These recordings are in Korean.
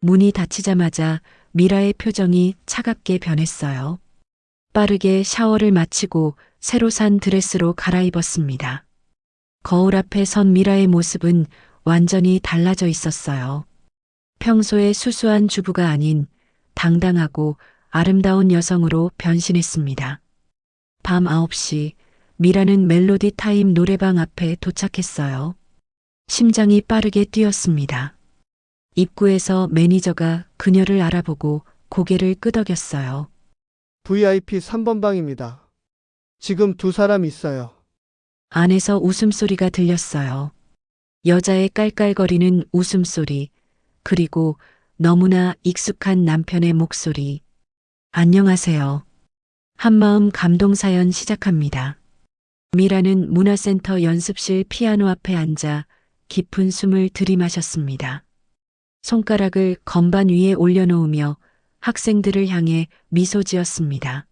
문이 닫히자마자 미라의 표정이 차갑게 변했어요. 빠르게 샤워를 마치고 새로 산 드레스로 갈아입었습니다. 거울 앞에 선 미라의 모습은 완전히 달라져 있었어요. 평소의 수수한 주부가 아닌 당당하고 아름다운 여성으로 변신했습니다. 밤 9시 미라는 멜로디 타임 노래방 앞에 도착했어요. 심장이 빠르게 뛰었습니다. 입구에서 매니저가 그녀를 알아보고 고개를 끄덕였어요. VIP 3번 방입니다. 지금 두 사람 있어요. 안에서 웃음소리가 들렸어요. 여자의 깔깔거리는 웃음소리, 그리고 너무나 익숙한 남편의 목소리. 안녕하세요. 한마음 감동사연 시작합니다. 미라는 문화센터 연습실 피아노 앞에 앉아 깊은 숨을 들이마셨습니다. 손가락을 건반 위에 올려놓으며 학생들을 향해 미소 지었습니다.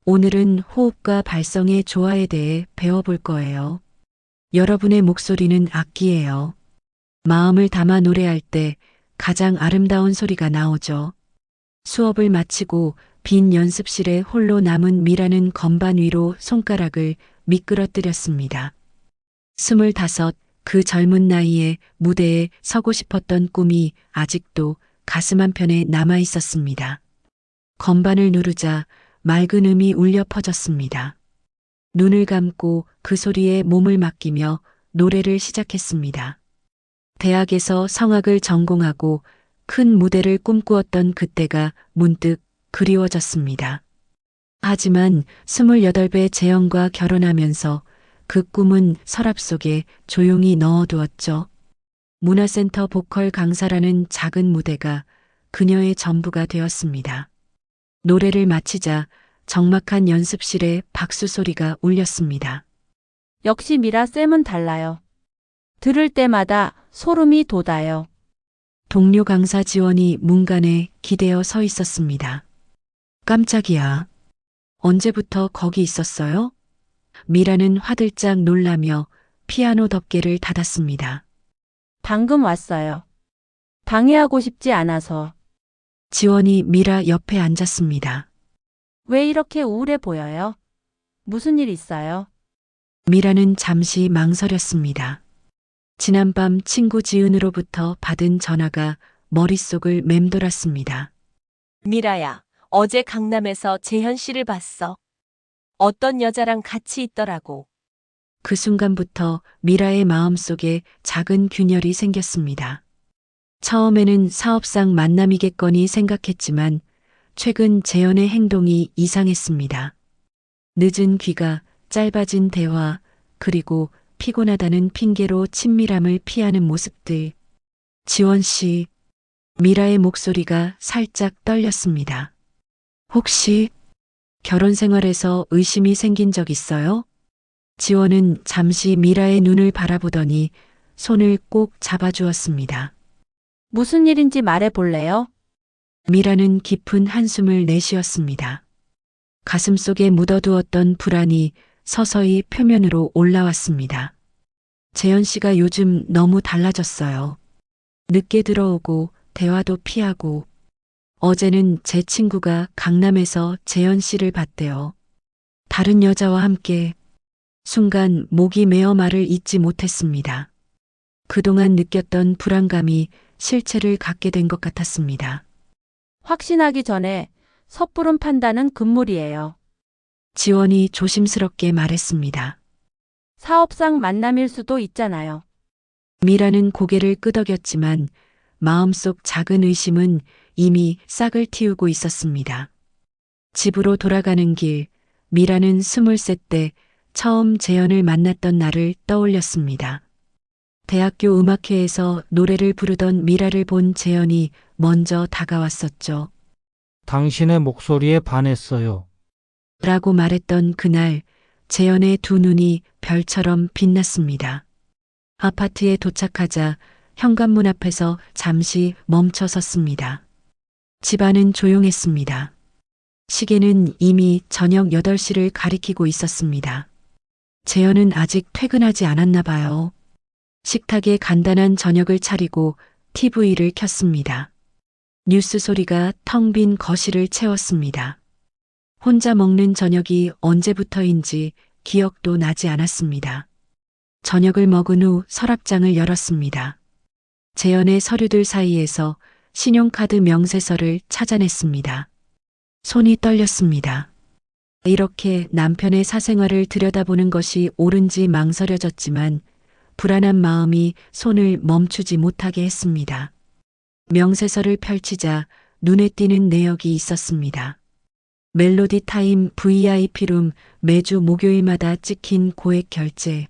오늘은 호흡과 발성의 조화에 대해 배워볼 거예요. 여러분의 목소리는 악기예요. 마음을 담아 노래할 때 가장 아름다운 소리가 나오죠. 수업을 마치고 빈 연습실에 홀로 남은 미라는 건반 위로 손가락을 미끄러뜨렸습니다. 25, 그 젊은 나이에 무대에 서고 싶었던 꿈이 아직도 가슴 한편에 남아 있었습니다. 건반을 누르자 맑은 음이 울려 퍼졌습니다. 눈을 감고 그 소리에 몸을 맡기며 노래를 시작했습니다. 대학에서 성악을 전공하고 큰 무대를 꿈꾸었던 그때가 문득 그리워졌습니다. 하지만 28배 재영과 결혼하면서 그 꿈은 서랍 속에 조용히 넣어두었죠. 문화센터 보컬 강사라는 작은 무대가 그녀의 전부가 되었습니다. 노래를 마치자 적막한 연습실에 박수 소리가 울렸습니다. 역시 미라쌤은 달라요. 들을 때마다 소름이 돋아요. 동료 강사 지원이 문간에 기대어 서 있었습니다. 깜짝이야. 언제부터 거기 있었어요? 미라는 화들짝 놀라며 피아노 덮개를 닫았습니다. 방금 왔어요. 방해하고 싶지 않아서. 지원이 미라 옆에 앉았습니다. 왜 이렇게 우울해 보여요? 무슨 일 있어요? 미라는 잠시 망설였습니다. 지난밤 친구 지은으로부터 받은 전화가 머릿속을 맴돌았습니다. 미라야, 어제 강남에서 재현 씨를 봤어. 어떤 여자랑 같이 있더라고. 그 순간부터 미라의 마음속에 작은 균열이 생겼습니다. 처음에는 사업상 만남이겠거니 생각했지만 최근 재현의 행동이 이상했습니다. 늦은 귀가, 짧아진 대화, 그리고 피곤하다는 핑계로 친밀함을 피하는 모습들. 지원 씨, 미라의 목소리가 살짝 떨렸습니다. 혹시 결혼 생활에서 의심이 생긴 적 있어요? 지원은 잠시 미라의 눈을 바라보더니 손을 꼭 잡아주었습니다. 무슨 일인지 말해 볼래요? 미라는 깊은 한숨을 내쉬었습니다. 가슴속에 묻어두었던 불안이 서서히 표면으로 올라왔습니다. 재현 씨가 요즘 너무 달라졌어요. 늦게 들어오고 대화도 피하고 어제는 제 친구가 강남에서 재현 씨를 봤대요. 다른 여자와 함께 순간 목이 메어 말을 잇지 못했습니다. 그동안 느꼈던 불안감이 실체를 갖게 된 것 같았습니다. 확신하기 전에 섣부른 판단은 금물이에요. 지원이 조심스럽게 말했습니다. 사업상 만남일 수도 있잖아요. 미라는 고개를 끄덕였지만 마음속 작은 의심은 이미 싹을 틔우고 있었습니다. 집으로 돌아가는 길, 미라는 23 때 처음 재현을 만났던 날을 떠올렸습니다. 대학교 음악회에서 노래를 부르던 미라를 본 재현이 먼저 다가왔었죠. 당신의 목소리에 반했어요. 라고 말했던 그날 재현의 두 눈이 별처럼 빛났습니다. 아파트에 도착하자 현관문 앞에서 잠시 멈춰 섰습니다. 집안은 조용했습니다. 시계는 이미 저녁 8시를 가리키고 있었습니다. 재현은 아직 퇴근하지 않았나 봐요. 식탁에 간단한 저녁을 차리고 TV를 켰습니다. 뉴스 소리가 텅 빈 거실을 채웠습니다. 혼자 먹는 저녁이 언제부터인지 기억도 나지 않았습니다. 저녁을 먹은 후 서랍장을 열었습니다. 재현의 서류들 사이에서 신용카드 명세서를 찾아냈습니다. 손이 떨렸습니다. 이렇게 남편의 사생활을 들여다보는 것이 옳은지 망설여졌지만 불안한 마음이 손을 멈추지 못하게 했습니다. 명세서를 펼치자 눈에 띄는 내역이 있었습니다. 멜로디 타임 VIP룸 매주 목요일마다 찍힌 고액 결제.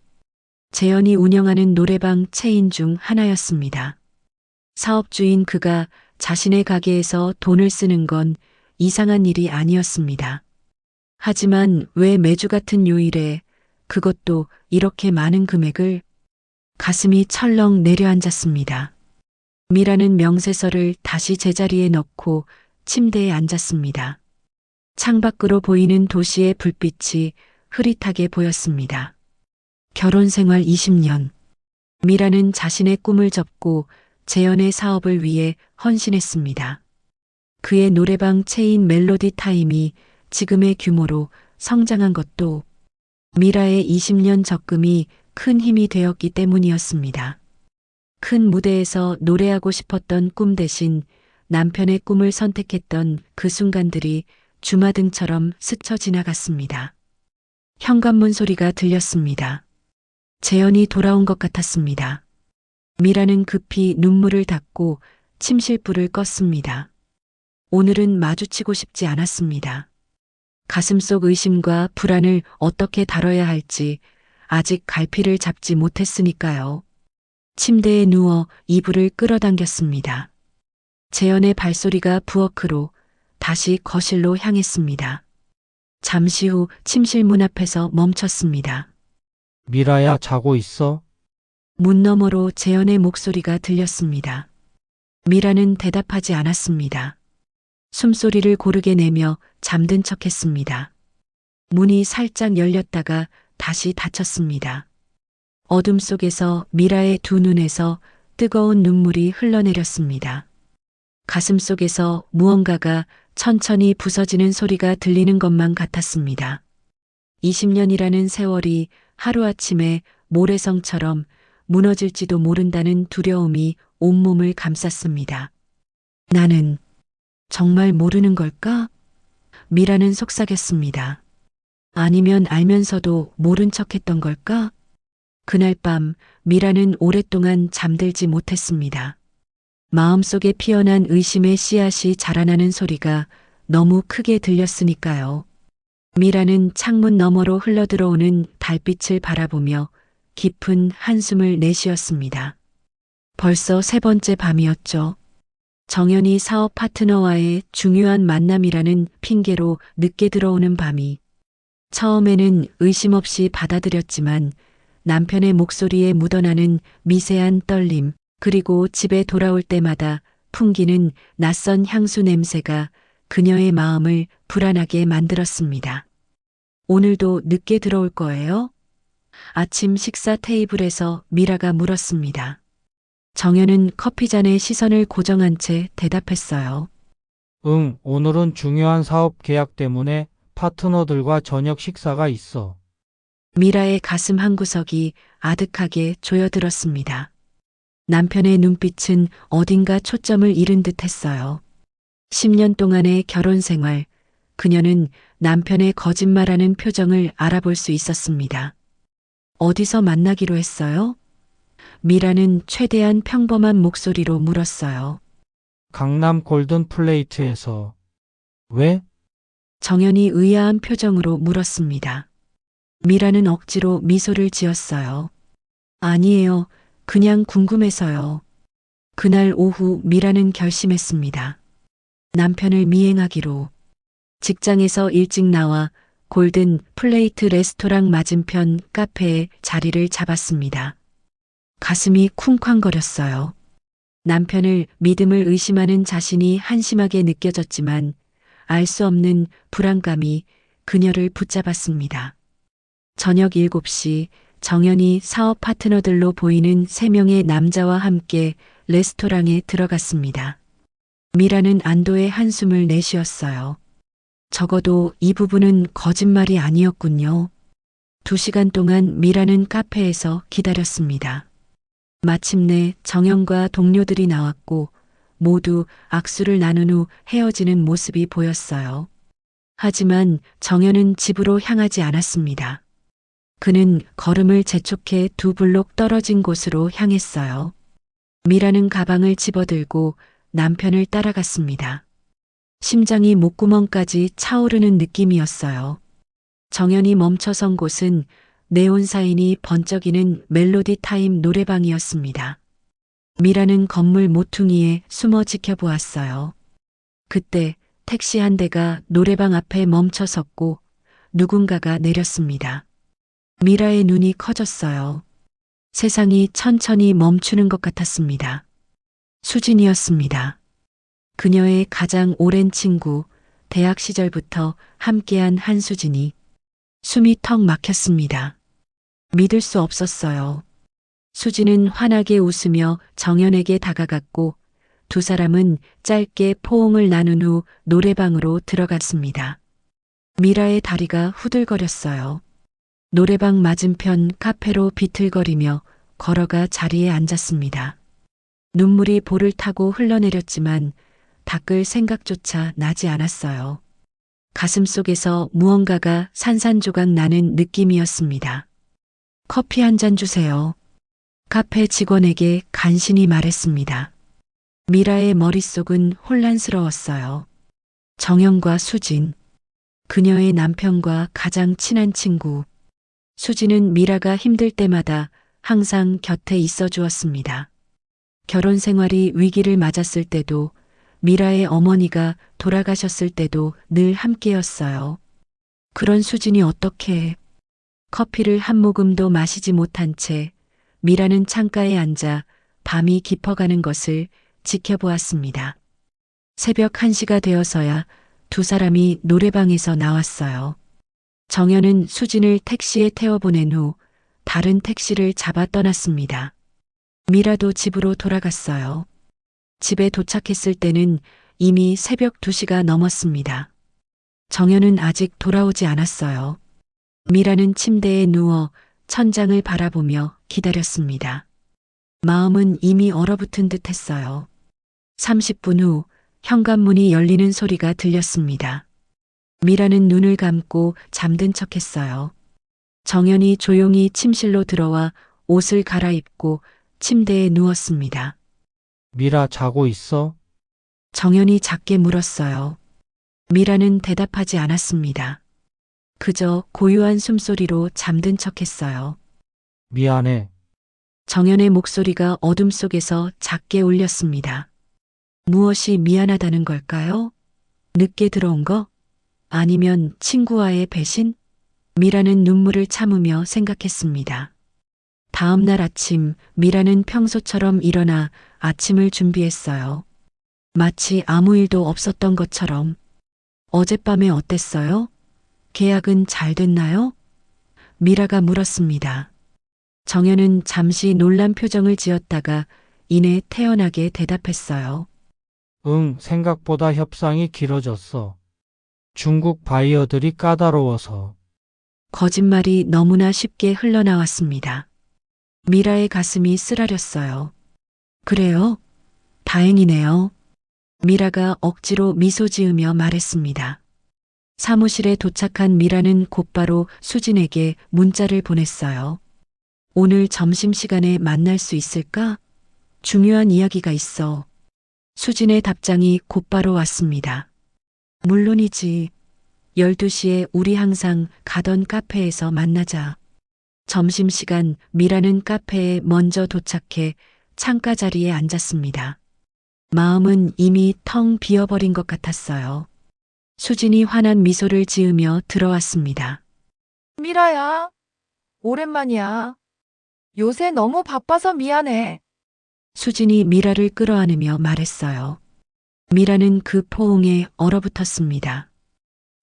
재현이 운영하는 노래방 체인 중 하나였습니다. 사업주인 그가 자신의 가게에서 돈을 쓰는 건 이상한 일이 아니었습니다. 하지만 왜 매주 같은 요일에 그것도 이렇게 많은 금액을? 가슴이 철렁 내려앉았습니다. 미라는 명세서를 다시 제자리에 넣고 침대에 앉았습니다. 창밖으로 보이는 도시의 불빛이 흐릿하게 보였습니다. 결혼 생활 20년. 미라는 자신의 꿈을 접고 재현의 사업을 위해 헌신했습니다. 그의 노래방 체인 멜로디 타임이 지금의 규모로 성장한 것도 미라의 20년 적금이 큰 힘이 되었기 때문이었습니다. 큰 무대에서 노래하고 싶었던 꿈 대신 남편의 꿈을 선택했던 그 순간들이 주마등처럼 스쳐 지나갔습니다. 현관문 소리가 들렸습니다. 재현이 돌아온 것 같았습니다. 미라는 급히 눈물을 닦고 침실불을 껐습니다. 오늘은 마주치고 싶지 않았습니다. 가슴속 의심과 불안을 어떻게 다뤄야 할지 아직 갈피를 잡지 못했으니까요. 침대에 누워 이불을 끌어당겼습니다. 재현의 발소리가 부엌으로 다시 거실로 향했습니다. 잠시 후 침실 문 앞에서 멈췄습니다. 미라야, 자고 있어? 문 너머로 재현의 목소리가 들렸습니다. 미라는 대답하지 않았습니다. 숨소리를 고르게 내며 잠든 척했습니다. 문이 살짝 열렸다가 다시 닫혔습니다. 어둠 속에서 미라의 두 눈에서 뜨거운 눈물이 흘러내렸습니다. 가슴 속에서 무언가가 천천히 부서지는 소리가 들리는 것만 같았습니다. 20년이라는 세월이 하루아침에 모래성처럼 무너질지도 모른다는 두려움이 온몸을 감쌌습니다. 나는 정말 모르는 걸까? 미라는 속삭였습니다. 아니면 알면서도 모른 척했던 걸까? 그날 밤 미라는 오랫동안 잠들지 못했습니다. 마음속에 피어난 의심의 씨앗이 자라나는 소리가 너무 크게 들렸으니까요. 미라는 창문 너머로 흘러들어오는 달빛을 바라보며 깊은 한숨을 내쉬었습니다. 벌써 세 번째 밤이었죠. 정연이 사업 파트너와의 중요한 만남이라는 핑계로 늦게 들어오는 밤이 처음에는 의심 없이 받아들였지만 남편의 목소리에 묻어나는 미세한 떨림 그리고 집에 돌아올 때마다 풍기는 낯선 향수 냄새가 그녀의 마음을 불안하게 만들었습니다. 오늘도 늦게 들어올 거예요? 아침 식사 테이블에서 미라가 물었습니다. 정연은 커피잔에 시선을 고정한 채 대답했어요. 응, 오늘은 중요한 사업 계약 때문에 파트너들과 저녁 식사가 있어. 미라의 가슴 한구석이 아득하게 조여들었습니다. 남편의 눈빛은 어딘가 초점을 잃은 듯 했어요. 10년 동안의 결혼 생활, 그녀는 남편의 거짓말하는 표정을 알아볼 수 있었습니다. 어디서 만나기로 했어요? 미라는 최대한 평범한 목소리로 물었어요. 강남 골든 플레이트에서. 왜? 정연이 의아한 표정으로 물었습니다. 미라는 억지로 미소를 지었어요. 아니에요. 그냥 궁금해서요. 그날 오후 미라는 결심했습니다. 남편을 미행하기로. 직장에서 일찍 나와 골든 플레이트 레스토랑 맞은편 카페에 자리를 잡았습니다. 가슴이 쿵쾅거렸어요. 남편을 믿음을 의심하는 자신이 한심하게 느껴졌지만 알 수 없는 불안감이 그녀를 붙잡았습니다. 저녁 7시 정연이 사업 파트너들로 보이는 3명의 남자와 함께 레스토랑에 들어갔습니다. 미라는 안도의 한숨을 내쉬었어요. 적어도 이 부분은 거짓말이 아니었군요. 2시간 동안 미라는 카페에서 기다렸습니다. 마침내 정연과 동료들이 나왔고 모두 악수를 나눈 후 헤어지는 모습이 보였어요. 하지만 정연은 집으로 향하지 않았습니다. 그는 걸음을 재촉해 2블록 떨어진 곳으로 향했어요. 미라는 가방을 집어들고 남편을 따라갔습니다. 심장이 목구멍까지 차오르는 느낌이었어요. 정연이 멈춰선 곳은 네온 사인이 번쩍이는 멜로디 타임 노래방이었습니다. 미라는 건물 모퉁이에 숨어 지켜보았어요. 그때 택시 한 대가 노래방 앞에 멈춰섰고 누군가가 내렸습니다. 미라의 눈이 커졌어요. 세상이 천천히 멈추는 것 같았습니다. 수진이었습니다. 그녀의 가장 오랜 친구, 대학 시절부터 함께한 한수진이 숨이 턱 막혔습니다. 믿을 수 없었어요. 수진은 환하게 웃으며 정연에게 다가갔고 2 사람은 짧게 포옹을 나눈 후 노래방으로 들어갔습니다. 미라의 다리가 후들거렸어요. 노래방 맞은편 카페로 비틀거리며 걸어가 자리에 앉았습니다. 눈물이 볼을 타고 흘러내렸지만 닦을 생각조차 나지 않았어요. 가슴속에서 무언가가 산산조각 나는 느낌이었습니다. 커피 한 잔 주세요. 카페 직원에게 간신히 말했습니다. 미라의 머릿속은 혼란스러웠어요. 정연과 수진, 그녀의 남편과 가장 친한 친구. 수진은 미라가 힘들 때마다 항상 곁에 있어 주었습니다. 결혼 생활이 위기를 맞았을 때도 미라의 어머니가 돌아가셨을 때도 늘 함께였어요. 그런 수진이 어떻게 커피를 한 모금도 마시지 못한 채 미라는 창가에 앉아 밤이 깊어가는 것을 지켜보았습니다. 새벽 1시가 되어서야 2 사람이 노래방에서 나왔어요. 정연은 수진을 택시에 태워보낸 후 다른 택시를 잡아 떠났습니다. 미라도 집으로 돌아갔어요. 집에 도착했을 때는 이미 새벽 2시가 넘었습니다. 정연은 아직 돌아오지 않았어요. 미라는 침대에 누워 천장을 바라보며 기다렸습니다. 마음은 이미 얼어붙은 듯 했어요. 30분 후 현관문이 열리는 소리가 들렸습니다. 미라는 눈을 감고 잠든 척했어요. 정연이 조용히 침실로 들어와 옷을 갈아입고 침대에 누웠습니다. 미라 자고 있어? 정연이 작게 물었어요. 미라는 대답하지 않았습니다. 그저 고요한 숨소리로 잠든 척했어요. 미안해. 정연의 목소리가 어둠 속에서 작게 울렸습니다. 무엇이 미안하다는 걸까요? 늦게 들어온 거? 아니면 친구와의 배신? 미라는 눈물을 참으며 생각했습니다. 다음 날 아침 미라는 평소처럼 일어나 아침을 준비했어요. 마치 아무 일도 없었던 것처럼. 어젯밤에 어땠어요? 계약은 잘 됐나요? 미라가 물었습니다. 정연은 잠시 놀란 표정을 지었다가 이내 태연하게 대답했어요. 응, 생각보다 협상이 길어졌어. 중국 바이어들이 까다로워서. 거짓말이 너무나 쉽게 흘러나왔습니다. 미라의 가슴이 쓰라렸어요. 그래요? 다행이네요. 미라가 억지로 미소 지으며 말했습니다. 사무실에 도착한 미라는 곧바로 수진에게 문자를 보냈어요. 오늘 점심시간에 만날 수 있을까? 중요한 이야기가 있어. 수진의 답장이 곧바로 왔습니다. 물론이지. 12시에 우리 항상 가던 카페에서 만나자. 점심시간 미라는 카페에 먼저 도착해 창가 자리에 앉았습니다. 마음은 이미 텅 비어버린 것 같았어요. 수진이 환한 미소를 지으며 들어왔습니다. 미라야, 오랜만이야. 요새 너무 바빠서 미안해. 수진이 미라를 끌어안으며 말했어요. 미라는 그 포옹에 얼어붙었습니다.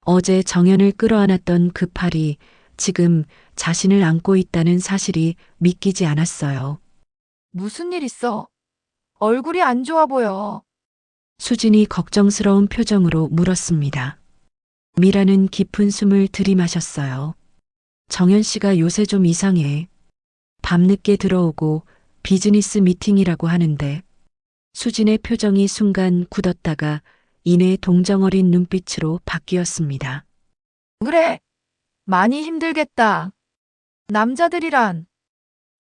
어제 정연을 끌어안았던 그 팔이 지금 자신을 안고 있다는 사실이 믿기지 않았어요. 무슨 일 있어? 얼굴이 안 좋아 보여. 수진이 걱정스러운 표정으로 물었습니다. 미라는 깊은 숨을 들이마셨어요. 정연 씨가 요새 좀 이상해. 밤늦게 들어오고 비즈니스 미팅이라고 하는데. 수진의 표정이 순간 굳었다가 이내 동정어린 눈빛으로 바뀌었습니다. 그래. 많이 힘들겠다. 남자들이란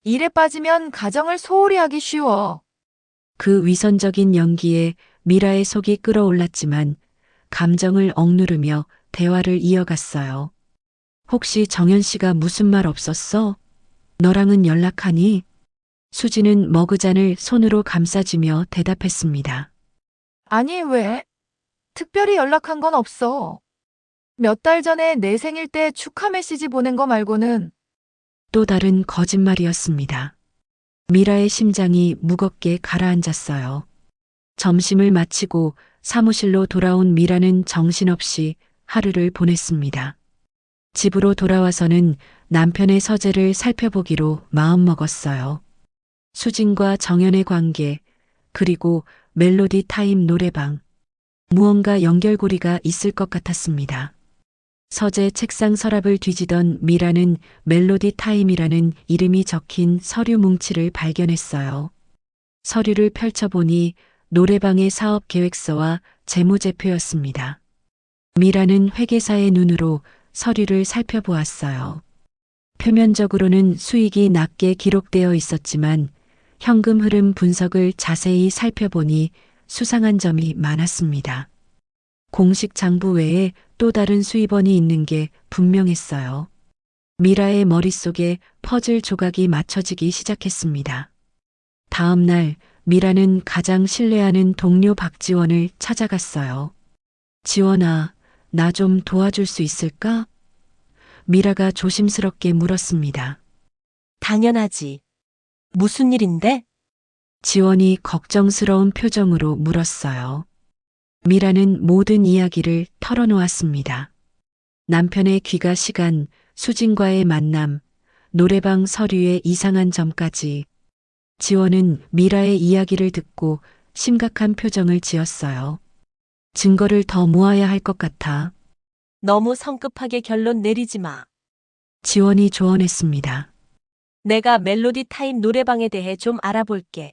일에 빠지면 가정을 소홀히 하기 쉬워. 그 위선적인 연기에 미라의 속이 끓어올랐지만 감정을 억누르며 대화를 이어갔어요. 혹시 정연 씨가 무슨 말 없었어? 너랑은 연락하니? 수지는 머그잔을 손으로 감싸주며 대답했습니다. 아니, 왜? 특별히 연락한 건 없어. 몇 달 전에 내 생일 때 축하 메시지 보낸 거 말고는. 또 다른 거짓말이었습니다. 미라의 심장이 무겁게 가라앉았어요. 점심을 마치고 사무실로 돌아온 미라는 정신없이 하루를 보냈습니다. 집으로 돌아와서는 남편의 서재를 살펴보기로 마음먹었어요. 수진과 정연의 관계, 그리고 멜로디 타임 노래방. 무언가 연결고리가 있을 것 같았습니다. 서재 책상 서랍을 뒤지던 미라는 멜로디 타임이라는 이름이 적힌 서류 뭉치를 발견했어요. 서류를 펼쳐보니 노래방의 사업 계획서와 재무제표였습니다. 미라는 회계사의 눈으로 서류를 살펴보았어요. 표면적으로는 수익이 낮게 기록되어 있었지만 현금 흐름 분석을 자세히 살펴보니 수상한 점이 많았습니다. 공식 장부 외에 또 다른 수입원이 있는 게 분명했어요. 미라의 머릿속에 퍼즐 조각이 맞춰지기 시작했습니다. 다음 날 미라는 가장 신뢰하는 동료 박지원을 찾아갔어요. 지원아, 나 좀 도와줄 수 있을까? 미라가 조심스럽게 물었습니다. 당연하지. 무슨 일인데? 지원이 걱정스러운 표정으로 물었어요. 미라는 모든 이야기를 털어놓았습니다. 남편의 귀가 시간, 수진과의 만남, 노래방 서류의 이상한 점까지. 지원은 미라의 이야기를 듣고 심각한 표정을 지었어요. 증거를 더 모아야 할 것 같아. 너무 성급하게 결론 내리지 마. 지원이 조언했습니다. 내가 멜로디 타임 노래방에 대해 좀 알아볼게.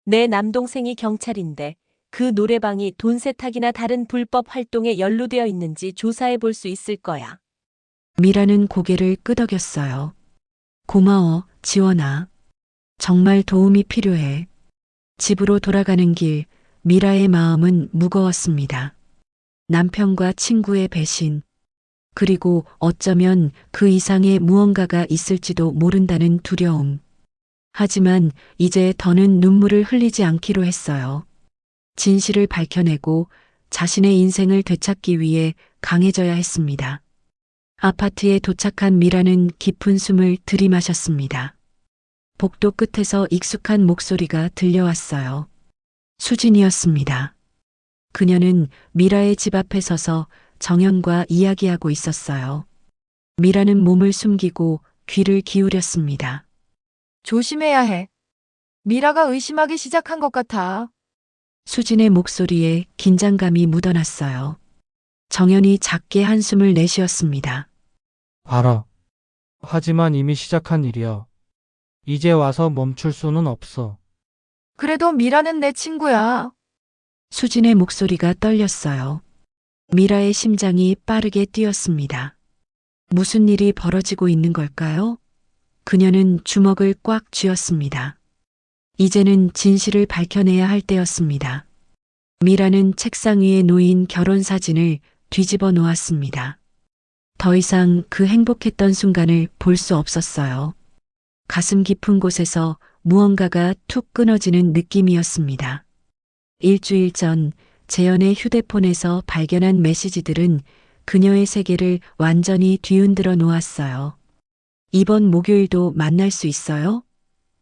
내 남동생이 경찰인데 그 노래방이 돈 세탁이나 다른 불법 활동에 연루되어 있는지 조사해 볼 수 있을 거야. 미라는 고개를 끄덕였어요. 고마워, 지원아. 정말 도움이 필요해. 집으로 돌아가는 길, 미라의 마음은 무거웠습니다. 남편과 친구의 배신, 그리고 어쩌면 그 이상의 무언가가 있을지도 모른다는 두려움. 하지만 이제 더는 눈물을 흘리지 않기로 했어요. 진실을 밝혀내고 자신의 인생을 되찾기 위해 강해져야 했습니다. 아파트에 도착한 미라는 깊은 숨을 들이마셨습니다. 복도 끝에서 익숙한 목소리가 들려왔어요. 수진이었습니다. 그녀는 미라의 집 앞에 서서 정연과 이야기하고 있었어요. 미라는 몸을 숨기고 귀를 기울였습니다. 조심해야 해. 미라가 의심하기 시작한 것 같아. 수진의 목소리에 긴장감이 묻어났어요. 정연이 작게 한숨을 내쉬었습니다. 알아. 하지만 이미 시작한 일이야. 이제 와서 멈출 수는 없어. 그래도 미라는 내 친구야. 수진의 목소리가 떨렸어요. 미라의 심장이 빠르게 뛰었습니다. 무슨 일이 벌어지고 있는 걸까요? 그녀는 주먹을 꽉 쥐었습니다. 이제는 진실을 밝혀내야 할 때였습니다. 미라는 책상 위에 놓인 결혼 사진을 뒤집어 놓았습니다. 더 이상 그 행복했던 순간을 볼 수 없었어요. 가슴 깊은 곳에서 무언가가 툭 끊어지는 느낌이었습니다. 일주일 전 재현의 휴대폰에서 발견한 메시지들은 그녀의 세계를 완전히 뒤흔들어 놓았어요. 이번 목요일도 만날 수 있어요?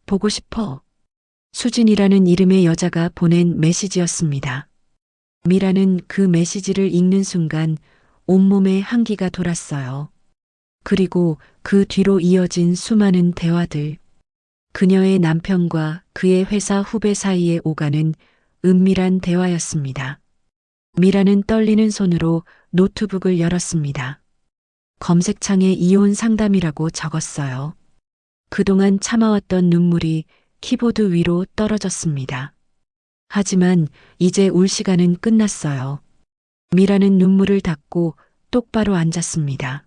보고 싶어. 수진이라는 이름의 여자가 보낸 메시지였습니다. 미라는 그 메시지를 읽는 순간 온몸에 한기가 돌았어요. 그리고 그 뒤로 이어진 수많은 대화들. 그녀의 남편과 그의 회사 후배 사이에 오가는 은밀한 대화였습니다. 미라는 떨리는 손으로 노트북을 열었습니다. 검색창에 이혼 상담이라고 적었어요. 그동안 참아왔던 눈물이 키보드 위로 떨어졌습니다. 하지만 이제 울 시간은 끝났어요. 미라는 눈물을 닦고 똑바로 앉았습니다.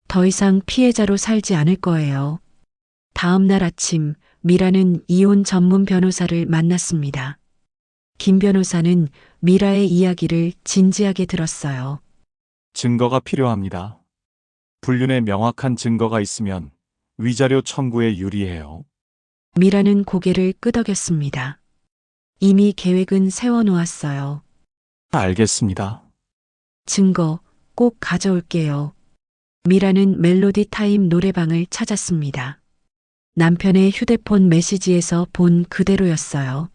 더 이상 피해자로 살지 않을 거예요. 다음 날 아침 미라는 이혼 전문 변호사를 만났습니다. 김 변호사는 미라의 이야기를 진지하게 들었어요. 증거가 필요합니다. 불륜에 명확한 증거가 있으면 위자료 청구에 유리해요. 미라는 고개를 끄덕였습니다. 이미 계획은 세워놓았어요. 알겠습니다. 증거 꼭 가져올게요. 미라는 멜로디 타임 노래방을 찾았습니다. 남편의 휴대폰 메시지에서 본 그대로였어요.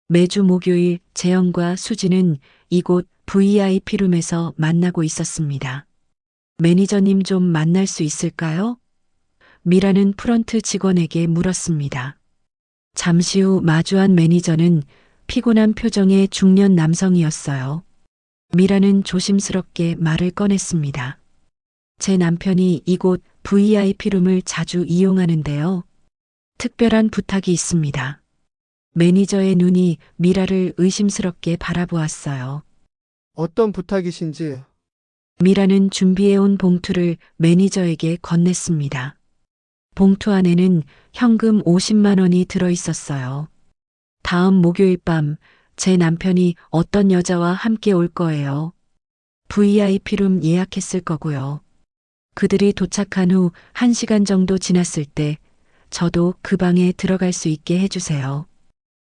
매주 목요일 재영과 수지는 이곳 VIP룸에서 만나고 있었습니다. 매니저님 좀 만날 수 있을까요? 미라는 프런트 직원에게 물었습니다. 잠시 후 마주한 매니저는 피곤한 표정의 중년 남성이었어요. 미라는 조심스럽게 말을 꺼냈습니다. 제 남편이 이곳 VIP룸을 자주 이용하는데요. 특별한 부탁이 있습니다. 매니저의 눈이 미라를 의심스럽게 바라보았어요. 어떤 부탁이신지. 미라는 준비해온 봉투를 매니저에게 건넸습니다. 봉투 안에는 현금 50만 원이 들어 있었어요. 다음 목요일 밤 제 남편이 어떤 여자와 함께 올 거예요. VIP룸 예약했을 거고요. 그들이 도착한 후 1시간 정도 지났을 때 저도 그 방에 들어갈 수 있게 해주세요.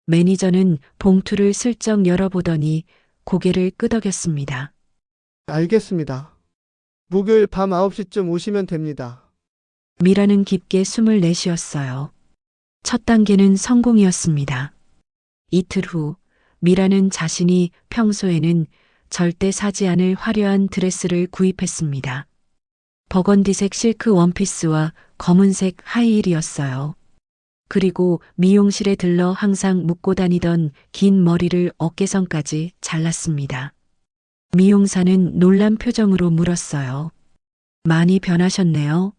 매니저는 봉투를 슬쩍 열어보더니 고개를 끄덕였습니다. 알겠습니다. 목요일 밤 9시쯤 오시면 됩니다. 미라는 깊게 숨을 내쉬었어요. 첫 단계는 성공이었습니다. 이틀 후 미라는 자신이 평소에는 절대 사지 않을 화려한 드레스를 구입했습니다. 버건디색 실크 원피스와 검은색 하이힐이었어요. 그리고 미용실에 들러 항상 묶고 다니던 긴 머리를 어깨선까지 잘랐습니다. 미용사는 놀란 표정으로 물었어요. 많이 변하셨네요.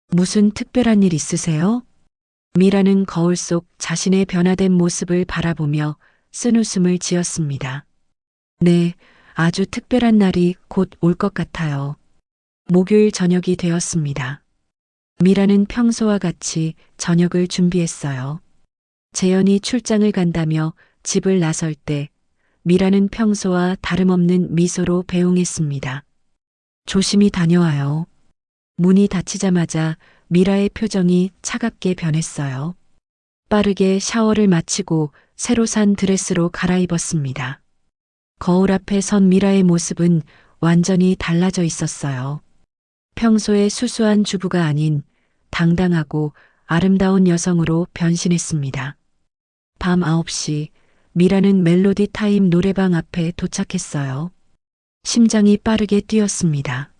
무슨 특별한 일 있으세요? 미라는 거울 속 자신의 변화된 모습을 바라보며 쓴웃음을 지었습니다. 네, 아주 특별한 날이 곧 올 것 같아요. 목요일 저녁이 되었습니다. 미라는 평소와 같이 저녁을 준비했어요. 재현이 출장을 간다며 집을 나설 때 미라는 평소와 다름없는 미소로 배웅했습니다. 조심히 다녀와요. 문이 닫히자마자 미라의 표정이 차갑게 변했어요. 빠르게 샤워를 마치고 새로 산 드레스로 갈아입었습니다. 거울 앞에 선 미라의 모습은 완전히 달라져 있었어요. 평소의 수수한 주부가 아닌 당당하고 아름다운 여성으로 변신했습니다. 밤 9시 미라는 멜로디 타임 노래방 앞에 도착했어요. 심장이 빠르게 뛰었습니다.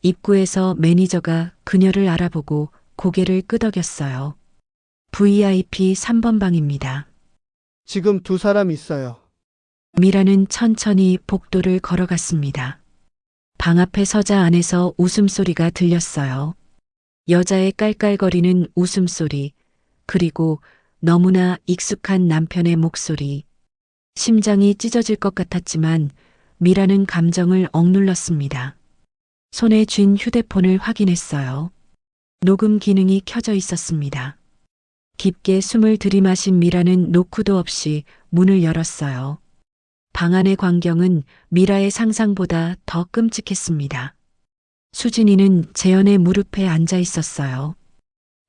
입구에서 매니저가 그녀를 알아보고 고개를 끄덕였어요. VIP 3번 방입니다. 지금 두 사람 있어요. 미라는 천천히 복도를 걸어갔습니다. 방 앞에 서자 안에서 웃음소리가 들렸어요. 여자의 깔깔거리는 웃음소리, 그리고 너무나 익숙한 남편의 목소리. 심장이 찢어질 것 같았지만 미라는 감정을 억눌렀습니다. 손에 쥔 휴대폰을 확인했어요. 녹음 기능이 켜져 있었습니다. 깊게 숨을 들이마신 미라는 노크도 없이 문을 열었어요. 방 안의 광경은 미라의 상상보다 더 끔찍했습니다. 수진이는 재현의 무릎에 앉아 있었어요.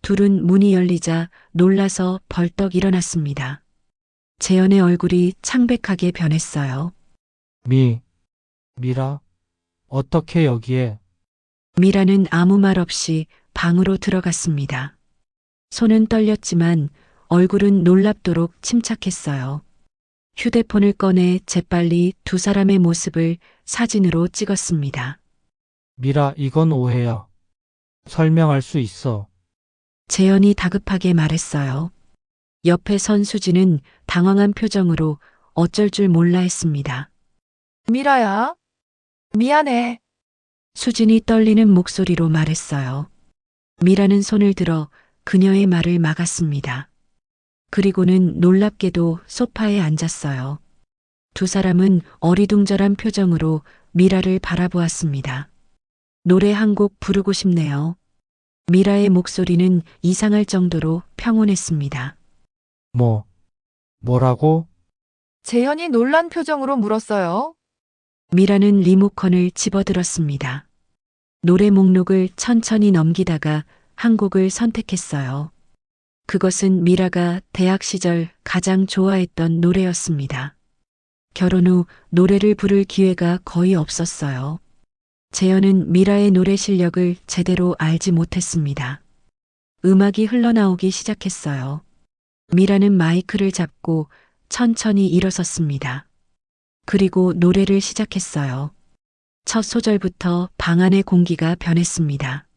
둘은 문이 열리자 놀라서 벌떡 일어났습니다. 재현의 얼굴이 창백하게 변했어요. 미라, 어떻게 여기에? 미라는 아무 말 없이 방으로 들어갔습니다. 손은 떨렸지만 얼굴은 놀랍도록 침착했어요. 휴대폰을 꺼내 재빨리 두 사람의 모습을 사진으로 찍었습니다. 미라, 이건 오해야. 설명할 수 있어. 재현이 다급하게 말했어요. 옆에 선 수지는 당황한 표정으로 어쩔 줄 몰라 했습니다. 미라야, 미안해. 수진이 떨리는 목소리로 말했어요. 미라는 손을 들어 그녀의 말을 막았습니다. 그리고는 놀랍게도 소파에 앉았어요. 두 사람은 어리둥절한 표정으로 미라를 바라보았습니다. 노래 한 곡 부르고 싶네요. 미라의 목소리는 이상할 정도로 평온했습니다. 뭐라고? 재현이 놀란 표정으로 물었어요. 미라는 리모컨을 집어들었습니다. 노래 목록을 천천히 넘기다가 한 곡을 선택했어요. 그것은 미라가 대학 시절 가장 좋아했던 노래였습니다. 결혼 후 노래를 부를 기회가 거의 없었어요. 재현은 미라의 노래 실력을 제대로 알지 못했습니다. 음악이 흘러나오기 시작했어요. 미라는 마이크를 잡고 천천히 일어섰습니다. 그리고 노래를 시작했어요. 첫 소절부터 방 안의 공기가 변했습니다.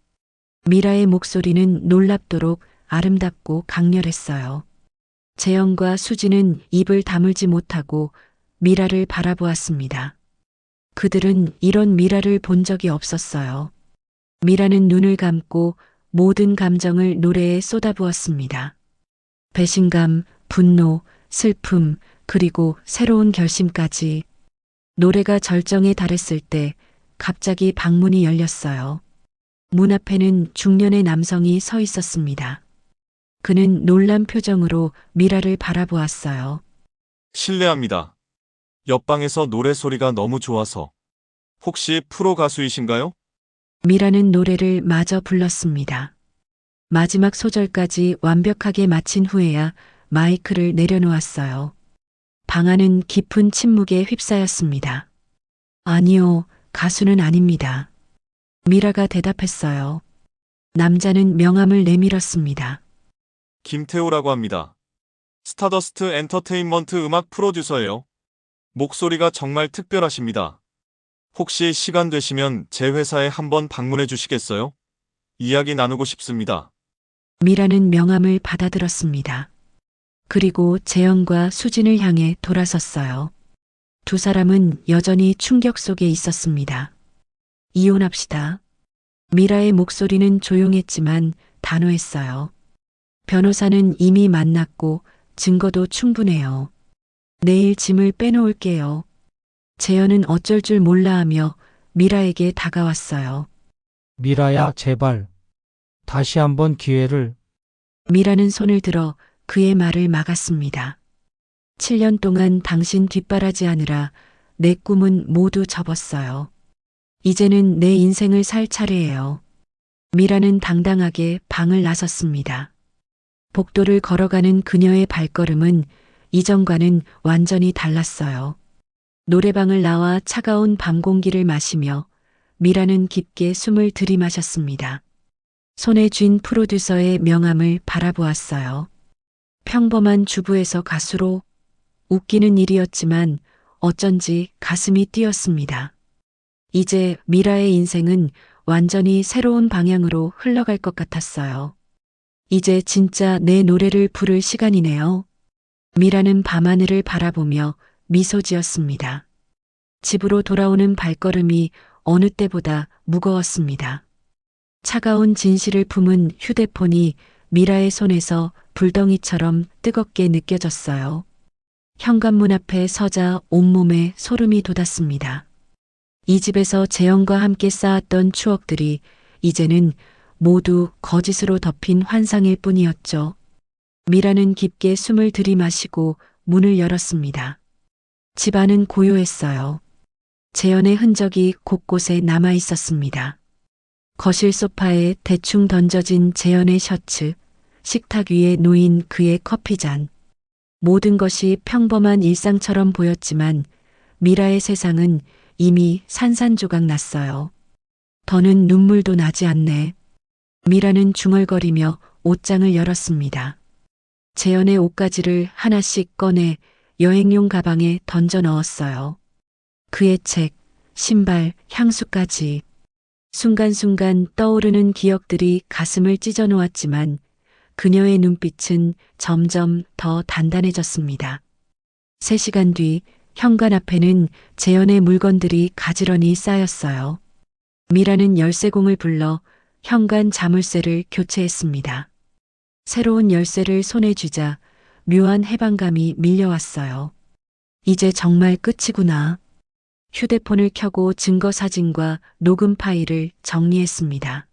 미라의 목소리는 놀랍도록 아름답고 강렬했어요. 재현과 수지는 입을 다물지 못하고 미라를 바라보았습니다. 그들은 이런 미라를 본 적이 없었어요. 미라는 눈을 감고 모든 감정을 노래에 쏟아부었습니다. 배신감, 분노, 슬픔, 그리고 새로운 결심까지. 노래가 절정에 달했을 때 갑자기 방문이 열렸어요. 문 앞에는 중년의 남성이 서 있었습니다. 그는 놀란 표정으로 미라를 바라보았어요. 실례합니다. 옆방에서 노래 소리가 너무 좋아서. 혹시 프로 가수이신가요? 미라는 노래를 마저 불렀습니다. 마지막 소절까지 완벽하게 마친 후에야 마이크를 내려놓았어요. 방 안은 깊은 침묵에 휩싸였습니다. 아니요, 가수는 아닙니다. 미라가 대답했어요. 남자는 명함을 내밀었습니다. 김태호라고 합니다. 스타더스트 엔터테인먼트 음악 프로듀서예요. 목소리가 정말 특별하십니다. 혹시 시간 되시면 제 회사에 한번 방문해 주시겠어요? 이야기 나누고 싶습니다. 미라는 명함을 받아들었습니다. 그리고 재현과 수진을 향해 돌아섰어요. 두 사람은 여전히 충격 속에 있었습니다. 이혼합시다. 미라의 목소리는 조용했지만 단호했어요. 변호사는 이미 만났고 증거도 충분해요. 내일 짐을 빼놓을게요. 재현은 어쩔 줄 몰라 하며 미라에게 다가왔어요. 미라야, 제발. 다시 한번 기회를. 미라는 손을 들어 그의 말을 막았습니다. 7년 동안 당신 뒷바라지하느라 내 꿈은 모두 접었어요. 이제는 내 인생을 살 차례예요. 미라는 당당하게 방을 나섰습니다. 복도를 걸어가는 그녀의 발걸음은 이전과는 완전히 달랐어요. 노래방을 나와 차가운 밤 공기를 마시며 미라는 깊게 숨을 들이마셨습니다. 손에 쥔 프로듀서의 명함을 바라보았어요. 평범한 주부에서 가수로. 웃기는 일이었지만 어쩐지 가슴이 뛰었습니다. 이제 미라의 인생은 완전히 새로운 방향으로 흘러갈 것 같았어요. 이제 진짜 내 노래를 부를 시간이네요. 미라는 밤하늘을 바라보며 미소 지었습니다. 집으로 돌아오는 발걸음이 어느 때보다 무거웠습니다. 차가운 진실을 품은 휴대폰이 미라의 손에서 불덩이처럼 뜨겁게 느껴졌어요. 현관문 앞에 서자 온몸에 소름이 돋았습니다. 이 집에서 재현과 함께 쌓았던 추억들이 이제는 모두 거짓으로 덮인 환상일 뿐이었죠. 미라는 깊게 숨을 들이마시고 문을 열었습니다. 집 안은 고요했어요. 재현의 흔적이 곳곳에 남아 있었습니다. 거실 소파에 대충 던져진 재현의 셔츠, 식탁 위에 놓인 그의 커피잔. 모든 것이 평범한 일상처럼 보였지만 미라의 세상은 이미 산산조각 났어요. 더는 눈물도 나지 않네. 미라는 중얼거리며 옷장을 열었습니다. 재현의 옷가지를 하나씩 꺼내 여행용 가방에 던져 넣었어요. 그의 책, 신발, 향수까지. 순간순간 떠오르는 기억들이 가슴을 찢어 놓았지만 그녀의 눈빛은 점점 더 단단해졌습니다. 3시간 뒤 현관 앞에는 재현의 물건들이 가지런히 쌓였어요. 미라는 열쇠공을 불러 현관 자물쇠를 교체했습니다. 새로운 열쇠를 손에 쥐자 묘한 해방감이 밀려왔어요. 이제 정말 끝이구나. 휴대폰을 켜고 증거 사진과 녹음 파일을 정리했습니다.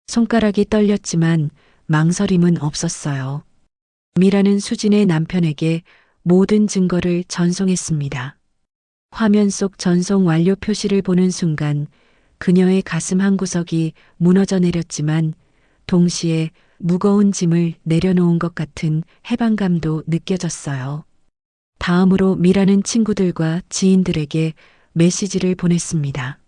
손가락이 떨렸지만 망설임은 없었어요. 미라는 수진의 남편에게 모든 증거를 전송했습니다. 화면 속 전송 완료 표시를 보는 순간 그녀의 가슴 한구석이 무너져 내렸지만 동시에 무거운 짐을 내려놓은 것 같은 해방감도 느껴졌어요. 다음으로 미라는 친구들과 지인들에게 메시지를 보냈습니다.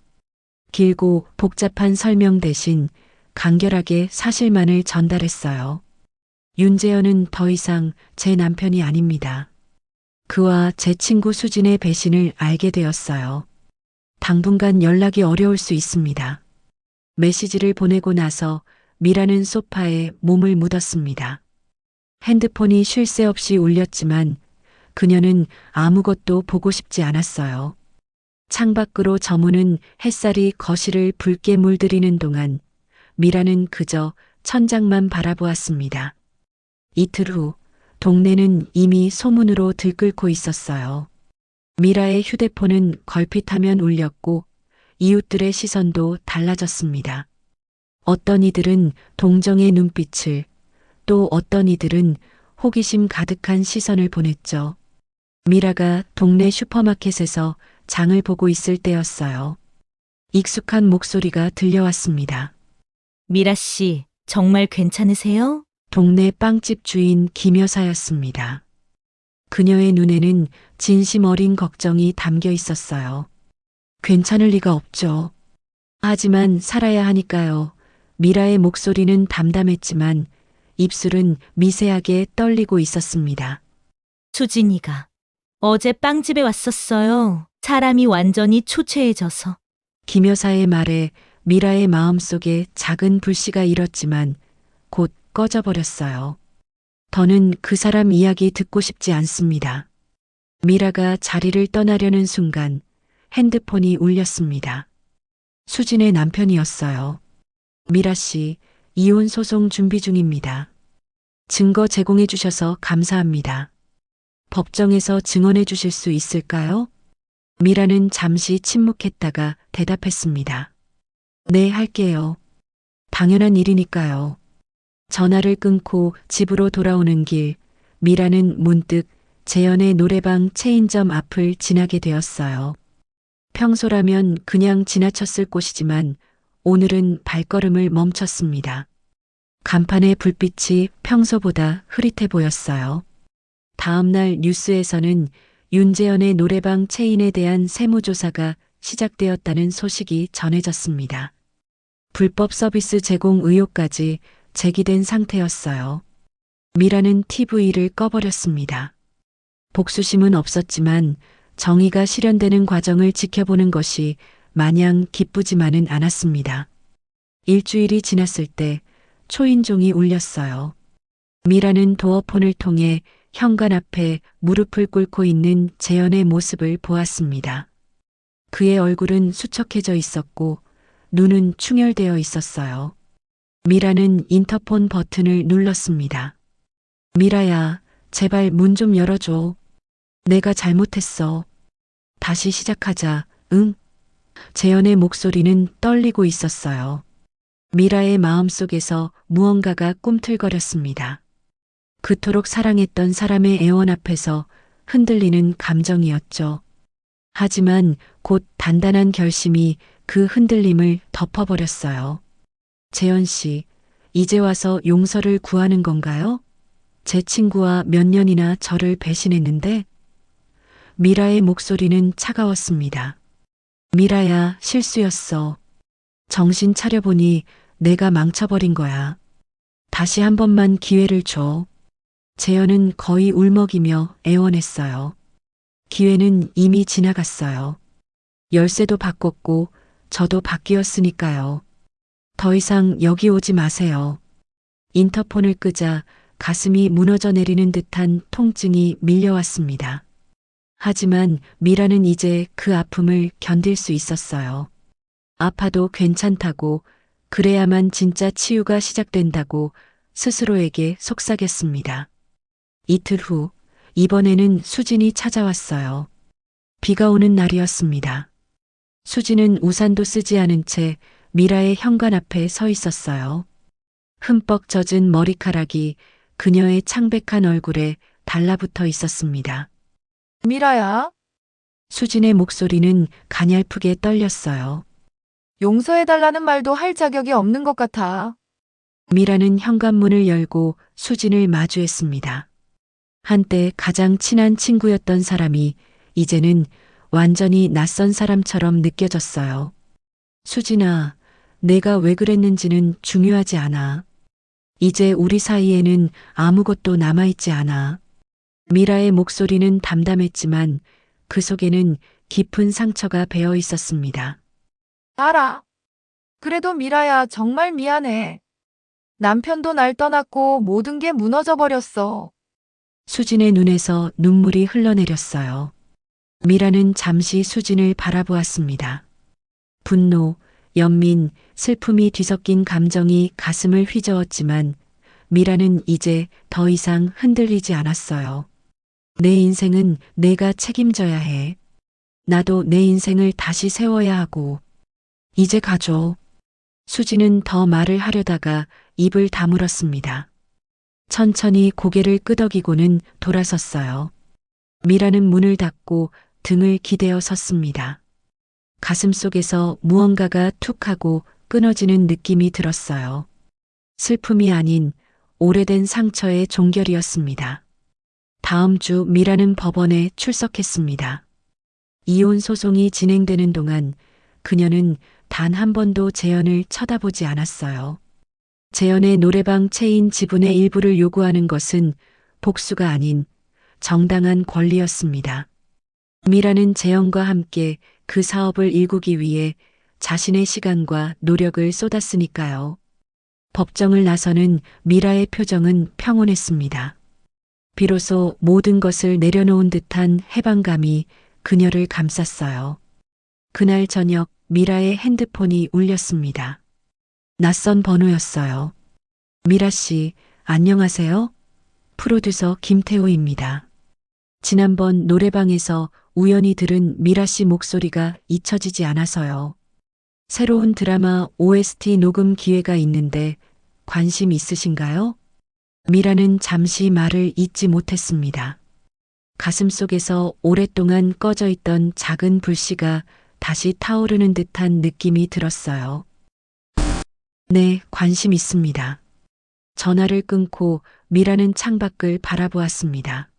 길고 복잡한 설명 대신 간결하게 사실만을 전달했어요. 윤재현은 더 이상 제 남편이 아닙니다. 그와 제 친구 수진의 배신을 알게 되었어요. 당분간 연락이 어려울 수 있습니다. 메시지를 보내고 나서 미라는 소파에 몸을 묻었습니다. 핸드폰이 쉴 새 없이 울렸지만 그녀는 아무것도 보고 싶지 않았어요. 창밖으로 저무는 햇살이 거실을 붉게 물들이는 동안 미라는 그저 천장만 바라보았습니다. 이틀 후 동네는 이미 소문으로 들끓고 있었어요. 미라의 휴대폰은 걸핏하면 울렸고 이웃들의 시선도 달라졌습니다. 어떤 이들은 동정의 눈빛을, 또 어떤 이들은 호기심 가득한 시선을 보냈죠. 미라가 동네 슈퍼마켓에서 장을 보고 있을 때였어요. 익숙한 목소리가 들려왔습니다. 미라 씨, 정말 괜찮으세요? 동네 빵집 주인 김 여사였습니다. 그녀의 눈에는 진심 어린 걱정이 담겨 있었어요. 괜찮을 리가 없죠. 하지만 살아야 하니까요. 미라의 목소리는 담담했지만 입술은 미세하게 떨리고 있었습니다. 수진이가 어제 빵집에 왔었어요. 사람이 완전히 초췌해져서. 김 여사의 말에 미라의 마음속에 작은 불씨가 일었지만 곧 꺼져버렸어요. 더는 그 사람 이야기 듣고 싶지 않습니다. 미라가 자리를 떠나려는 순간 핸드폰이 울렸습니다. 수진의 남편이었어요. 미라 씨, 이혼 소송 준비 중입니다. 증거 제공해 주셔서 감사합니다. 법정에서 증언해 주실 수 있을까요? 미라는 잠시 침묵했다가 대답했습니다. 네, 할게요. 당연한 일이니까요. 전화를 끊고 집으로 돌아오는 길, 미라는 문득 재현의 노래방 체인점 앞을 지나게 되었어요. 평소라면 그냥 지나쳤을 곳이지만 오늘은 발걸음을 멈췄습니다. 간판의 불빛이 평소보다 흐릿해 보였어요. 다음 날 뉴스에서는 윤재현의 노래방 체인에 대한 세무조사가 시작되었다는 소식이 전해졌습니다. 불법 서비스 제공 의혹까지 제기된 상태였어요. 미라는 TV를 꺼버렸습니다. 복수심은 없었지만 정의가 실현되는 과정을 지켜보는 것이 마냥 기쁘지만은 않았습니다. 일주일이 지났을 때 초인종이 울렸어요. 미라는 도어폰을 통해 현관 앞에 무릎을 꿇고 있는 재현의 모습을 보았습니다. 그의 얼굴은 수척해져 있었고 눈은 충혈되어 있었어요. 미라는 인터폰 버튼을 눌렀습니다. 미라야, 제발 문 좀 열어줘. 내가 잘못했어. 다시 시작하자, 응? 재현의 목소리는 떨리고 있었어요. 미라의 마음속에서 무언가가 꿈틀거렸습니다. 그토록 사랑했던 사람의 애원 앞에서 흔들리는 감정이었죠. 하지만 곧 단단한 결심이 그 흔들림을 덮어버렸어요. 재현 씨, 이제 와서 용서를 구하는 건가요? 제 친구와 몇 년이나 저를 배신했는데? 미라의 목소리는 차가웠습니다. 미라야, 실수였어. 정신 차려보니 내가 망쳐버린 거야. 다시 한 번만 기회를 줘. 재현은 거의 울먹이며 애원했어요. 기회는 이미 지나갔어요. 열쇠도 바꿨고 저도 바뀌었으니까요. 더 이상 여기 오지 마세요. 인터폰을 끄자 가슴이 무너져 내리는 듯한 통증이 밀려왔습니다. 하지만 미라는 이제 그 아픔을 견딜 수 있었어요. 아파도 괜찮다고, 그래야만 진짜 치유가 시작된다고 스스로에게 속삭였습니다. 이틀 후, 이번에는 수진이 찾아왔어요. 비가 오는 날이었습니다. 수진은 우산도 쓰지 않은 채 미라의 현관 앞에 서 있었어요. 흠뻑 젖은 머리카락이 그녀의 창백한 얼굴에 달라붙어 있었습니다. 미라야, 수진의 목소리는 가냘프게 떨렸어요. 용서해달라는 말도 할 자격이 없는 것 같아. 미라는 현관문을 열고 수진을 마주했습니다. 한때 가장 친한 친구였던 사람이 이제는 완전히 낯선 사람처럼 느껴졌어요. 수진아, 내가 왜 그랬는지는 중요하지 않아. 이제 우리 사이에는 아무것도 남아있지 않아. 미라의 목소리는 담담했지만 그 속에는 깊은 상처가 배어 있었습니다. 알아. 그래도 미라야, 정말 미안해. 남편도 날 떠났고 모든 게 무너져 버렸어. 수진의 눈에서 눈물이 흘러내렸어요. 미라는 잠시 수진을 바라보았습니다. 분노, 연민, 슬픔이 뒤섞인 감정이 가슴을 휘저었지만 미라는 이제 더 이상 흔들리지 않았어요. 내 인생은 내가 책임져야 해. 나도 내 인생을 다시 세워야 하고. 이제 가줘. 수진은 더 말을 하려다가 입을 다물었습니다. 천천히 고개를 끄덕이고는 돌아섰어요. 미라는 문을 닫고 등을 기대어 섰습니다. 가슴 속에서 무언가가 툭 하고 끊어지는 느낌이 들었어요. 슬픔이 아닌 오래된 상처의 종결이었습니다. 다음 주 미라는 법원에 출석했습니다. 이혼 소송이 진행되는 동안 그녀는 단 한 번도 재현을 쳐다보지 않았어요. 재현의 노래방 체인 지분의 일부를 요구하는 것은 복수가 아닌 정당한 권리였습니다. 미라는 재현과 함께 그 사업을 일구기 위해 자신의 시간과 노력을 쏟았으니까요. 법정을 나서는 미라의 표정은 평온했습니다. 비로소 모든 것을 내려놓은 듯한 해방감이 그녀를 감쌌어요. 그날 저녁 미라의 핸드폰이 울렸습니다. 낯선 번호였어요. 미라 씨, 안녕하세요? 프로듀서 김태호입니다. 지난번 노래방에서 우연히 들은 미라 씨 목소리가 잊혀지지 않아서요. 새로운 드라마 OST 녹음 기회가 있는데 관심 있으신가요? 미라는 잠시 말을 잇지 못했습니다. 가슴속에서 오랫동안 꺼져 있던 작은 불씨가 다시 타오르는 듯한 느낌이 들었어요. 네, 관심 있습니다. 전화를 끊고 미라는 창밖을 바라보았습니다.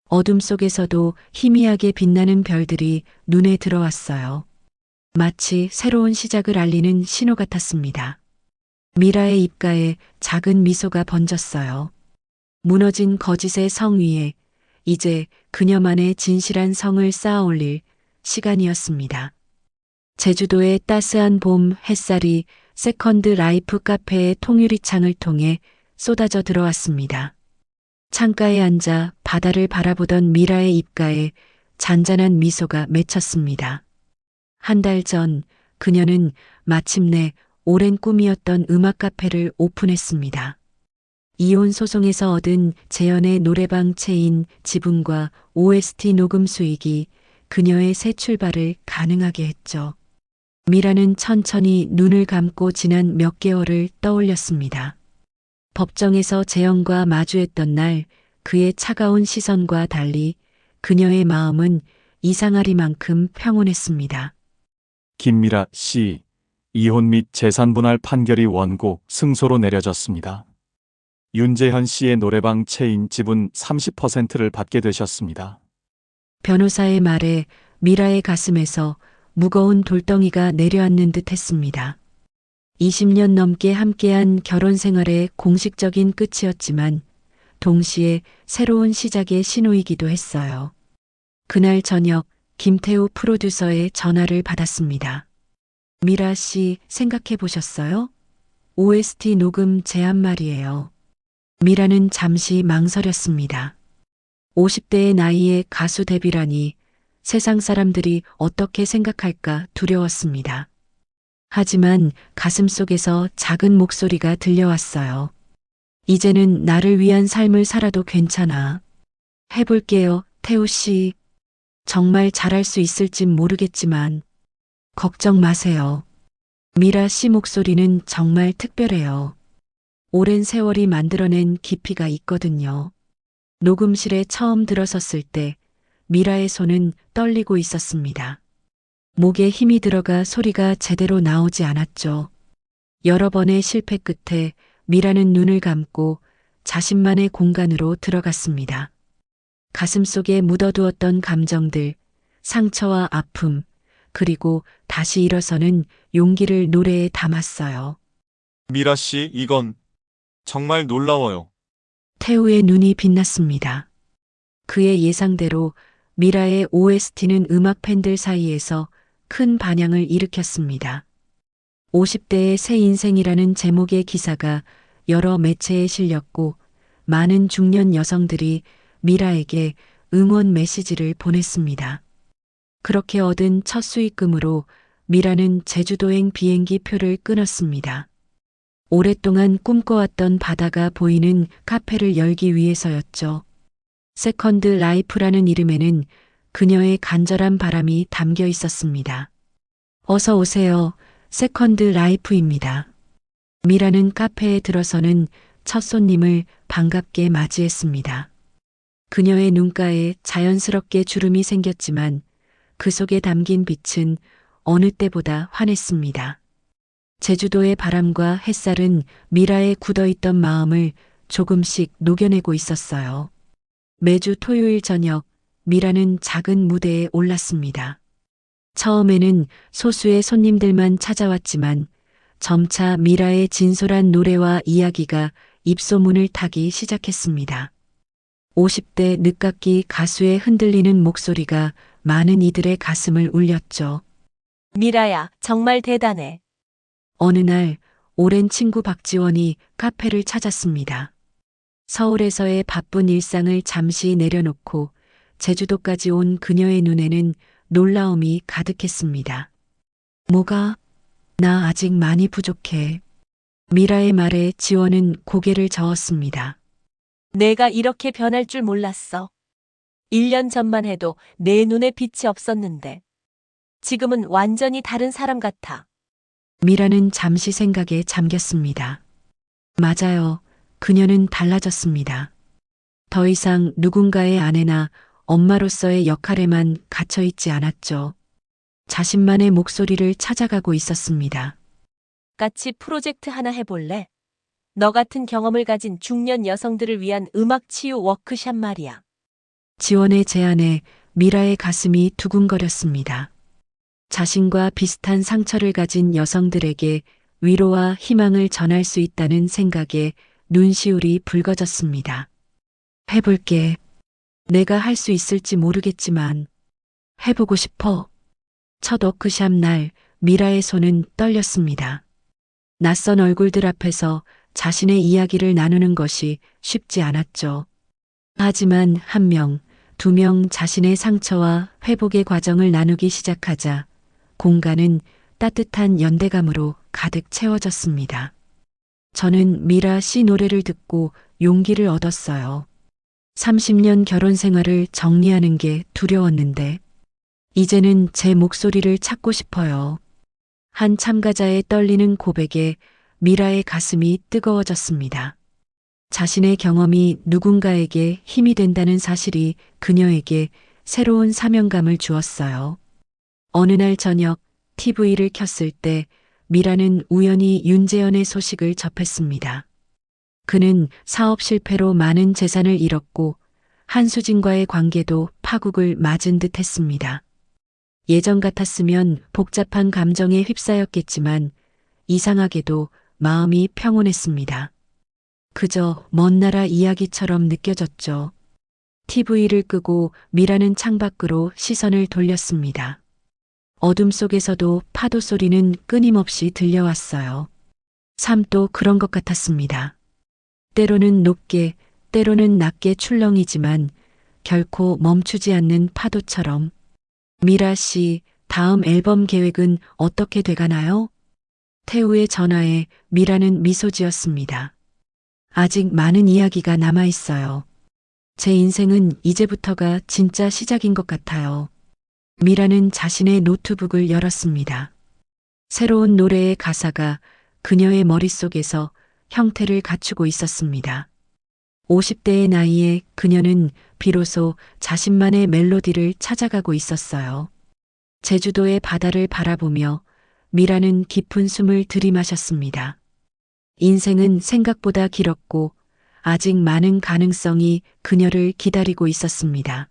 어둠 속에서도 희미하게 빛나는 별들이 눈에 들어왔어요. 마치 새로운 시작을 알리는 신호 같았습니다. 미라의 입가에 작은 미소가 번졌어요. 무너진 거짓의 성 위에 이제 그녀만의 진실한 성을 쌓아 올릴 시간이었습니다. 제주도의 따스한 봄 햇살이 세컨드 라이프 카페의 통유리 창을 통해 쏟아져 들어왔습니다. 창가에 앉아 바다를 바라보던 미라의 입가에 잔잔한 미소가 맺혔습니다. 한 달 전 그녀는 마침내 오랜 꿈이었던 음악 카페를 오픈했습니다. 이혼 소송에서 얻은 재현의 노래방 체인 지분과 OST 녹음 수익이 그녀의 새 출발을 가능하게 했죠. 미라는 천천히 눈을 감고 지난 몇 개월을 떠올렸습니다. 법정에서 재현과 마주했던 날 그의 차가운 시선과 달리 그녀의 마음은 이상하리만큼 평온했습니다. 김미라 씨, 이혼 및 재산 분할 판결이 원고 승소로 내려졌습니다. 윤재현 씨의 노래방 체인 지분 30%를 받게 되셨습니다. 변호사의 말에 미라의 가슴에서 무거운 돌덩이가 내려앉는 듯 했습니다. 20년 넘게 함께한 결혼 생활의 공식적인 끝이었지만 동시에 새로운 시작의 신호이기도 했어요. 그날 저녁 김태우 프로듀서의 전화를 받았습니다. 미라 씨 생각해 보셨어요? OST 녹음 제안 말이에요. 미라는 잠시 망설였습니다. 50대의 나이에 가수 데뷔라니 세상 사람들이 어떻게 생각할까 두려웠습니다. 하지만 가슴속에서 작은 목소리가 들려왔어요. 이제는 나를 위한 삶을 살아도 괜찮아. 해볼게요, 태우 씨. 정말 잘할 수 있을진 모르겠지만 걱정 마세요. 미라 씨 목소리는 정말 특별해요. 오랜 세월이 만들어낸 깊이가 있거든요. 녹음실에 처음 들어섰을 때 미라의 손은 떨리고 있었습니다. 목에 힘이 들어가 소리가 제대로 나오지 않았죠. 여러 번의 실패 끝에 미라는 눈을 감고 자신만의 공간으로 들어갔습니다. 가슴속에 묻어두었던 감정들, 상처와 아픔, 그리고 다시 일어서는 용기를 노래에 담았어요. 미라 씨, 이건 정말 놀라워요. 태우의 눈이 빛났습니다. 그의 예상대로 미라의 OST는 음악 팬들 사이에서 큰 반향을 일으켰습니다. 50대의 새 인생이라는 제목의 기사가 여러 매체에 실렸고 많은 중년 여성들이 미라에게 응원 메시지를 보냈습니다. 그렇게 얻은 첫 수익금으로 미라는 제주도행 비행기 표를 끊었습니다. 오랫동안 꿈꿔왔던 바다가 보이는 카페를 열기 위해서였죠. 세컨드 라이프라는 이름에는 그녀의 간절한 바람이 담겨 있었습니다. 어서 오세요. 세컨드 라이프입니다. 미라는 카페에 들어서는 첫 손님을 반갑게 맞이했습니다. 그녀의 눈가에 자연스럽게 주름이 생겼지만 그 속에 담긴 빛은 어느 때보다 환했습니다. 제주도의 바람과 햇살은 미라의 굳어있던 마음을 조금씩 녹여내고 있었어요. 매주 토요일 저녁 미라는 작은 무대에 올랐습니다. 처음에는 소수의 손님들만 찾아왔지만 점차 미라의 진솔한 노래와 이야기가 입소문을 타기 시작했습니다. 50대 늦깎이 가수의 흔들리는 목소리가 많은 이들의 가슴을 울렸죠. 미라야, 정말 대단해. 어느 날 오랜 친구 박지원이 카페를 찾았습니다. 서울에서의 바쁜 일상을 잠시 내려놓고 제주도까지 온 그녀의 눈에는 놀라움이 가득했습니다. 뭐가? 나 아직 많이 부족해. 미라의 말에 지원은 고개를 저었습니다. 내가 이렇게 변할 줄 몰랐어. 1년 전만 해도 내 눈에 빛이 없었는데 지금은 완전히 다른 사람 같아. 미라는 잠시 생각에 잠겼습니다. 맞아요. 그녀는 달라졌습니다. 더 이상 누군가의 아내나 엄마로서의 역할에만 갇혀있지 않았죠. 자신만의 목소리를 찾아가고 있었습니다. 같이 프로젝트 하나 해볼래? 너 같은 경험을 가진 중년 여성들을 위한 음악 치유 워크샵 말이야. 지원의 제안에 미라의 가슴이 두근거렸습니다. 자신과 비슷한 상처를 가진 여성들에게 위로와 희망을 전할 수 있다는 생각에 눈시울이 붉어졌습니다. 해볼게. 내가 할 수 있을지 모르겠지만 해보고 싶어. 첫 워크샵 날 미라의 손은 떨렸습니다. 낯선 얼굴들 앞에서 자신의 이야기를 나누는 것이 쉽지 않았죠. 하지만 한 명, 두 명 자신의 상처와 회복의 과정을 나누기 시작하자 공간은 따뜻한 연대감으로 가득 채워졌습니다. 저는 미라 씨 노래를 듣고 용기를 얻었어요. 30년 결혼 생활을 정리하는 게 두려웠는데 이제는 제 목소리를 찾고 싶어요. 한 참가자의 떨리는 고백에 미라의 가슴이 뜨거워졌습니다. 자신의 경험이 누군가에게 힘이 된다는 사실이 그녀에게 새로운 사명감을 주었어요. 어느 날 저녁 TV를 켰을 때 미라는 우연히 윤재현의 소식을 접했습니다. 그는 사업 실패로 많은 재산을 잃었고 한수진과의 관계도 파국을 맞은 듯 했습니다. 예전 같았으면 복잡한 감정에 휩싸였겠지만 이상하게도 마음이 평온했습니다. 그저 먼 나라 이야기처럼 느껴졌죠. TV를 끄고 미라는 창밖으로 시선을 돌렸습니다. 어둠 속에서도 파도 소리는 끊임없이 들려왔어요. 삶도 그런 것 같았습니다. 때로는 높게, 때로는 낮게 출렁이지만 결코 멈추지 않는 파도처럼. 미라 씨, 다음 앨범 계획은 어떻게 돼가나요? 태우의 전화에 미라는 미소 지었습니다. 아직 많은 이야기가 남아 있어요. 제 인생은 이제부터가 진짜 시작인 것 같아요. 미라는 자신의 노트북을 열었습니다. 새로운 노래의 가사가 그녀의 머릿속에서 형태를 갖추고 있었습니다. 50대의 나이에 그녀는 비로소 자신만의 멜로디를 찾아가고 있었어요. 제주도의 바다를 바라보며 미라는 깊은 숨을 들이마셨습니다. 인생은 생각보다 길었고 아직 많은 가능성이 그녀를 기다리고 있었습니다.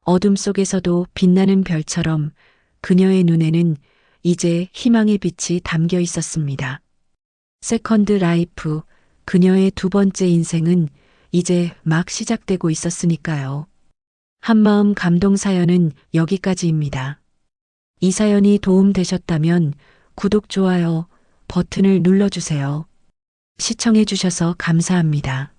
어둠 속에서도 빛나는 별처럼 그녀의 눈에는 이제 희망의 빛이 담겨 있었습니다. 세컨드 라이프, 그녀의 두 번째 인생은 이제 막 시작되고 있었으니까요. 한마음 감동 사연은 여기까지입니다. 이 사연이 도움되셨다면 구독, 좋아요 버튼을 눌러주세요. 시청해주셔서 감사합니다.